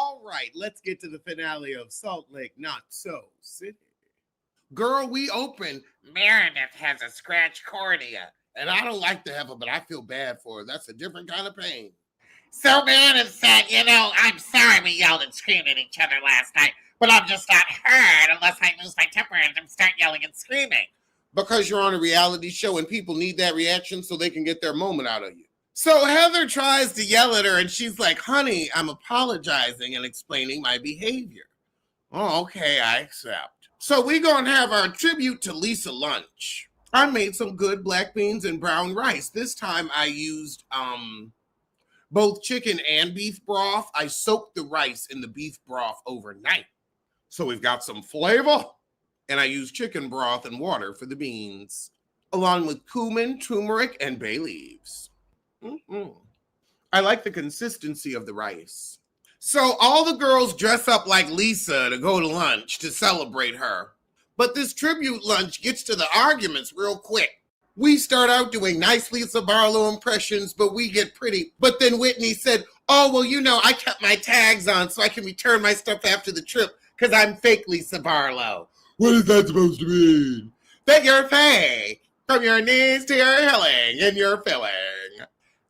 All right, let's get to the finale of Salt Lake Not So City. Girl, we open. Meredith has a scratch cornea. And I don't like to have her, but I feel bad for her. That's a different kind of pain. So Meredith said, I'm sorry we yelled and screamed at each other last night, but I'm just not hurt unless I lose my temper and start yelling and screaming. Because you're on a reality show and people need that reaction so they can get their moment out of you. So Heather tries to yell at her and she's like, honey, I'm apologizing and explaining my behavior. Oh, okay, I accept. So we're going to have our tribute to Lisa lunch. I made some good black beans and brown rice. This time I used both chicken and beef broth. I soaked the rice in the beef broth overnight. So we've got some flavor. And I used chicken broth and water for the beans, along with cumin, turmeric, and bay leaves. I like the consistency of the rice. So all the girls dress up like Lisa to go to lunch to celebrate her. But this tribute lunch gets to the arguments real quick. We start out doing nice Lisa Barlow impressions, but we get pretty. But then Whitney said, oh, well, I kept my tags on so I can return my stuff after the trip because I'm fake Lisa Barlow. What is that supposed to mean? That you're fake. From your knees to your hilling and your filling.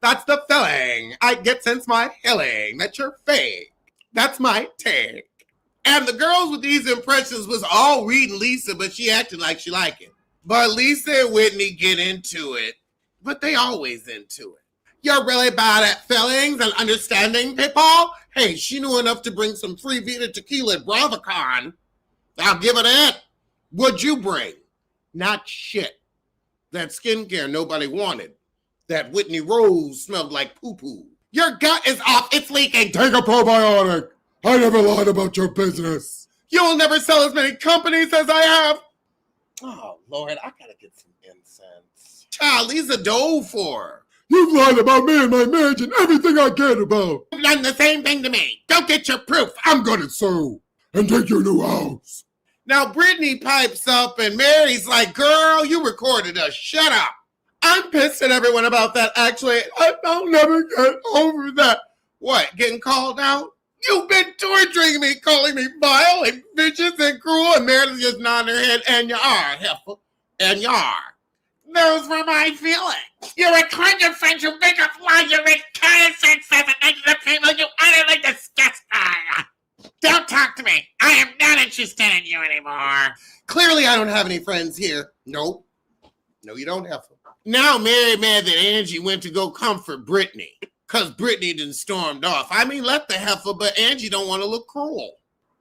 That's the filling I get since my hilling. That you're fake. That's my take. And the girls with these impressions was all reading Lisa, but she acted like she liked it. But Lisa and Whitney get into it. But they always into it. You're really bad at fillings and understanding people? Hey, she knew enough to bring some free Vita tequila at BravoCon. I'll give it that. What'd you bring? Not shit. That skincare nobody wanted. That Whitney Rose smelled like poo-poo. Your gut is off. It's leaking. Take a probiotic. I never lied about your business. You'll never sell as many companies as I have. Oh, Lord, I gotta get some incense. Child, Lisa dove for her. You've lied about me and my marriage and everything I cared about. You've done the same thing to me. Go get your proof. I'm gonna sue. And take your new house. Now, Brittany pipes up and Mary's like, girl, you recorded us. Shut up. I'm pissed at everyone about that, actually. I'll never get over that. What, getting called out? You've been torturing me, calling me vile and vicious and cruel, and Meredith just nodding her head, and you are, Heifer. And you are. Those were my feelings. You're a kind of friend who make up lies, you make condescending and negative people, you utterly disgusting. Don't talk to me. I am not interested in you anymore. Clearly, I don't have any friends here. Nope. No, you don't have them. Now, Mary mad that Angie went to go comfort Brittany because Brittany done stormed off. I mean, let the heifer, but Angie don't want to look cruel.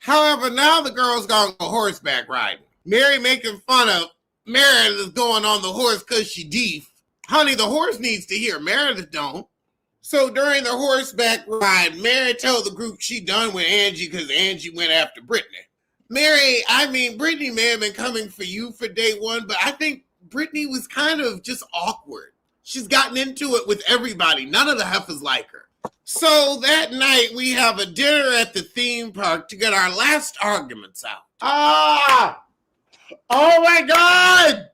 However, now the girl's gonna go horseback riding. Mary making fun of Meredith going on the horse because she deaf. Honey, the horse needs to hear. Meredith don't. So during the horseback ride, Mary told the group she done with Angie because Angie went after Brittany. Brittany may have been coming for you for day one, but I think Brittany was kind of just awkward. She's gotten into it with everybody. None of the heifers like her. So that night, we have a dinner at the theme park to get our last arguments out. Oh my God!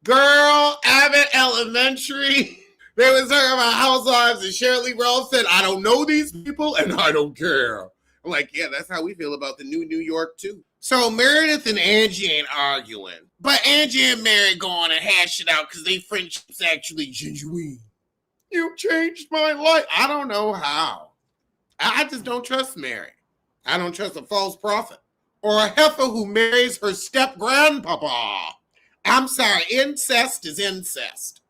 Girl, Abbott Elementary. They was talking about housewives and Shirley Rose said, I don't know these people and I don't care. I'm like, yeah, that's how we feel about the new New York too. So Meredith and Angie ain't arguing. But Angie and Mary go on and hash it out because they friendship's actually genuine. You changed my life. I don't know how. I just don't trust Mary. I don't trust a false prophet. Or a heifer who marries her step-grandpapa. I'm sorry, incest is incest.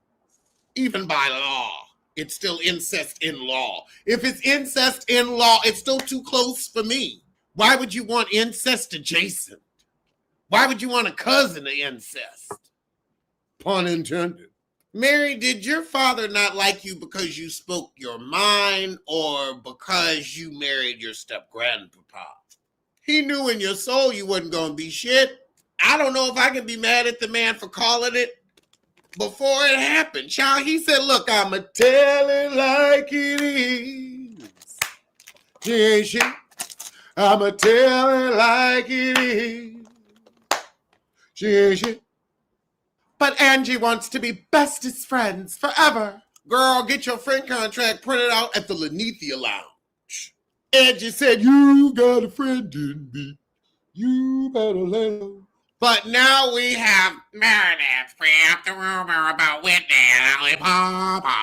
Even by law, it's still incest in law. If it's incest in law, it's still too close for me. Why would you want incest adjacent? Why would you want a cousin of incest? Pun intended. Mary, did your father not like you because you spoke your mind or because you married your step-grandpapa? He knew in your soul you wasn't going to be shit. I don't know if I can be mad at the man for calling it before it happened. Child, he said, look, I'ma tell it like it is. Yeah, she. I'ma tell it like it is. Yeah, she. But Angie wants to be bestest friends forever. Girl, get your friend contract printed out at the Lenithia Lounge. Angie said, you got a friend in me. You better let go. But now we have Meredith, we have the rumor about Whitney and Alibaba.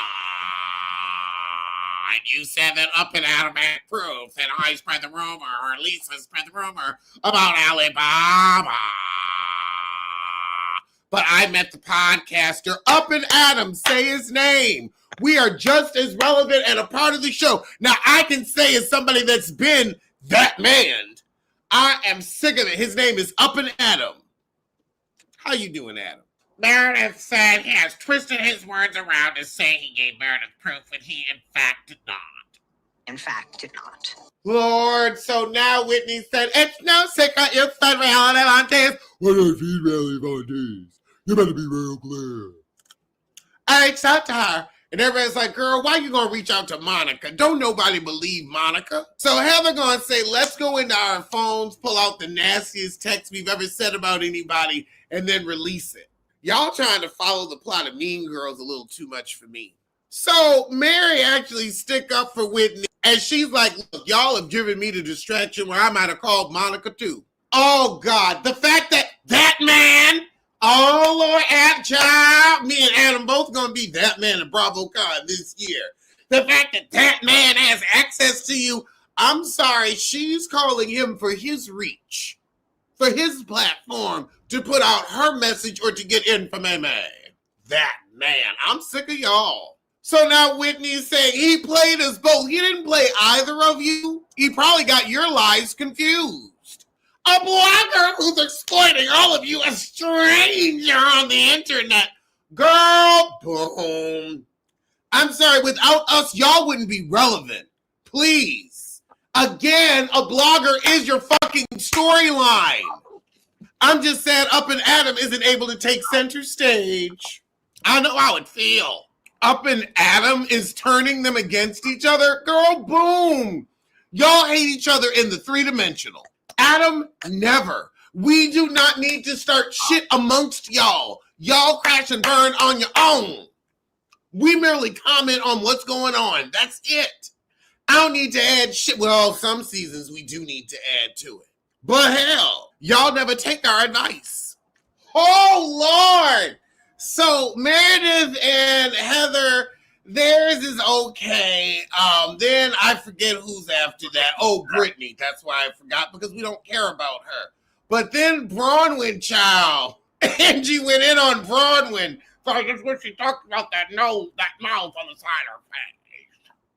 And you said that Up and Adam had proof, and I spread the rumor, or Lisa spread the rumor about Alibaba. But I met the podcaster Up and Adam. Say his name. We are just as relevant and a part of the show. Now, I can say as somebody that's been that man, I am sick of it. His name is Up and Adam. How you doing, Adam? Meredith said he has twisted his words around to say he gave Meredith proof when he, in fact, did not. In fact, did not. Lord, so now Whitney said, it's no secret you said reality Levantes. What is reality Levantes? You better be real clear. I reached out to her, and everybody's like, girl, why you gonna reach out to Monica? Don't nobody believe Monica. So Heather gonna say, let's go into our phones, pull out the nastiest text we've ever said about anybody, and then release it. Y'all trying to follow the plot of Mean Girls a little too much for me. So Mary actually stick up for Whitney, and she's like, look, y'all have given me the distraction where I might have called Monica too. Oh God, the fact that that man, oh Lord, child, me and Adam both gonna be that man at BravoCon this year. The fact that that man has access to you, I'm sorry, she's calling him for his reach, for his platform to put out her message or to get information. That man, I'm sick of y'all. So now Whitney's saying he played us both. He didn't play either of you. He probably got your lives confused. A blogger who's exploiting all of you, a stranger on the internet. Girl, boom. I'm sorry, without us, y'all wouldn't be relevant. Please. Again, a blogger is your fucking storyline. I'm just sad Up and Adam isn't able to take center stage. I know how it feels. Up and Adam is turning them against each other. Girl, boom. Y'all hate each other in the three-dimensional. Adam, never. We do not need to start shit amongst y'all. Y'all crash and burn on your own. We merely comment on what's going on. That's it. I don't need to add shit. Well, some seasons we do need to add to it. But hell, y'all never take our advice. Oh, Lord. So Meredith and Heather, theirs is okay. Then I forget who's after that. Oh, Brittany. That's why I forgot, because we don't care about her. But then Bronwyn, child. Angie went in on Bronwyn. So I guess when she talked about that nose, that mouth on the side of her face.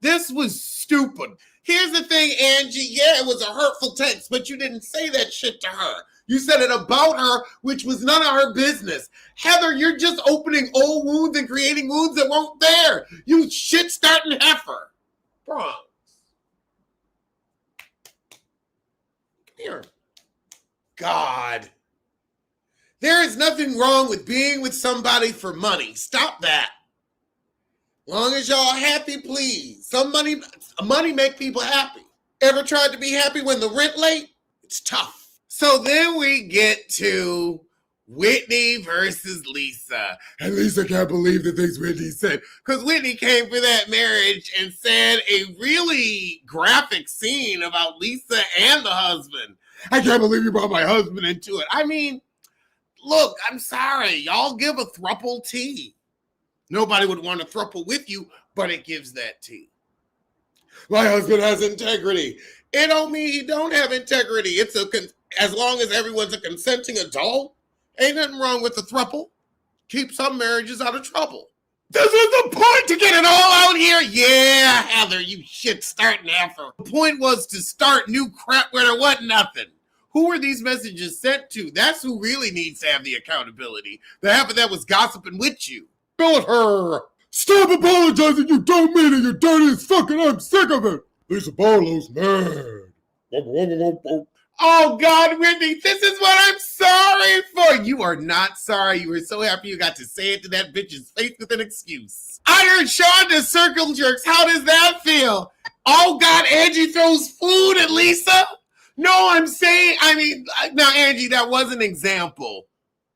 This was stupid. Here's the thing, Angie. Yeah, it was a hurtful text, but you didn't say that shit to her. You said it about her, which was none of her business. Heather, you're just opening old wounds and creating wounds that weren't there. You shit-starting heifer. Bronx. Here. God. There is nothing wrong with being with somebody for money. Stop that. Long as y'all happy, please. Some money make people happy. Ever tried to be happy when the rent late? It's tough. So then we get to Whitney versus Lisa. And Lisa can't believe the things Whitney said. Because Whitney came for that marriage and said a really graphic scene about Lisa and the husband. I can't believe you brought my husband into it. I mean, look, I'm sorry. Y'all give a throuple tea. Nobody would want a throuple with you, but it gives that tea. My husband has integrity. It don't mean he don't have integrity. It's as long as everyone's a consenting adult, ain't nothing wrong with the throuple. Keep some marriages out of trouble. This was the point, to get it all out here. Yeah, Heather, you shit starting effort. The point was to start new crap where there wasn't nothing. Who were these messages sent to? That's who really needs to have the accountability. The half of that was gossiping with you. Go at her. Stop apologizing, you don't mean it, you dirty as fucking, I'm sick of it. Lisa Barlow's mad. Oh God, Whitney, this is what I'm sorry for. You are not sorry. You were so happy you got to say it to that bitch's face with an excuse. I heard Shonda circle jerks. How does that feel? Oh God, Angie throws food at Lisa? No, I'm saying, now Angie, that was an example.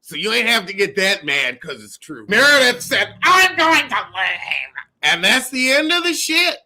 So you ain't have to get that mad because it's true. Meredith said, I'm going to leave. And that's the end of the shit.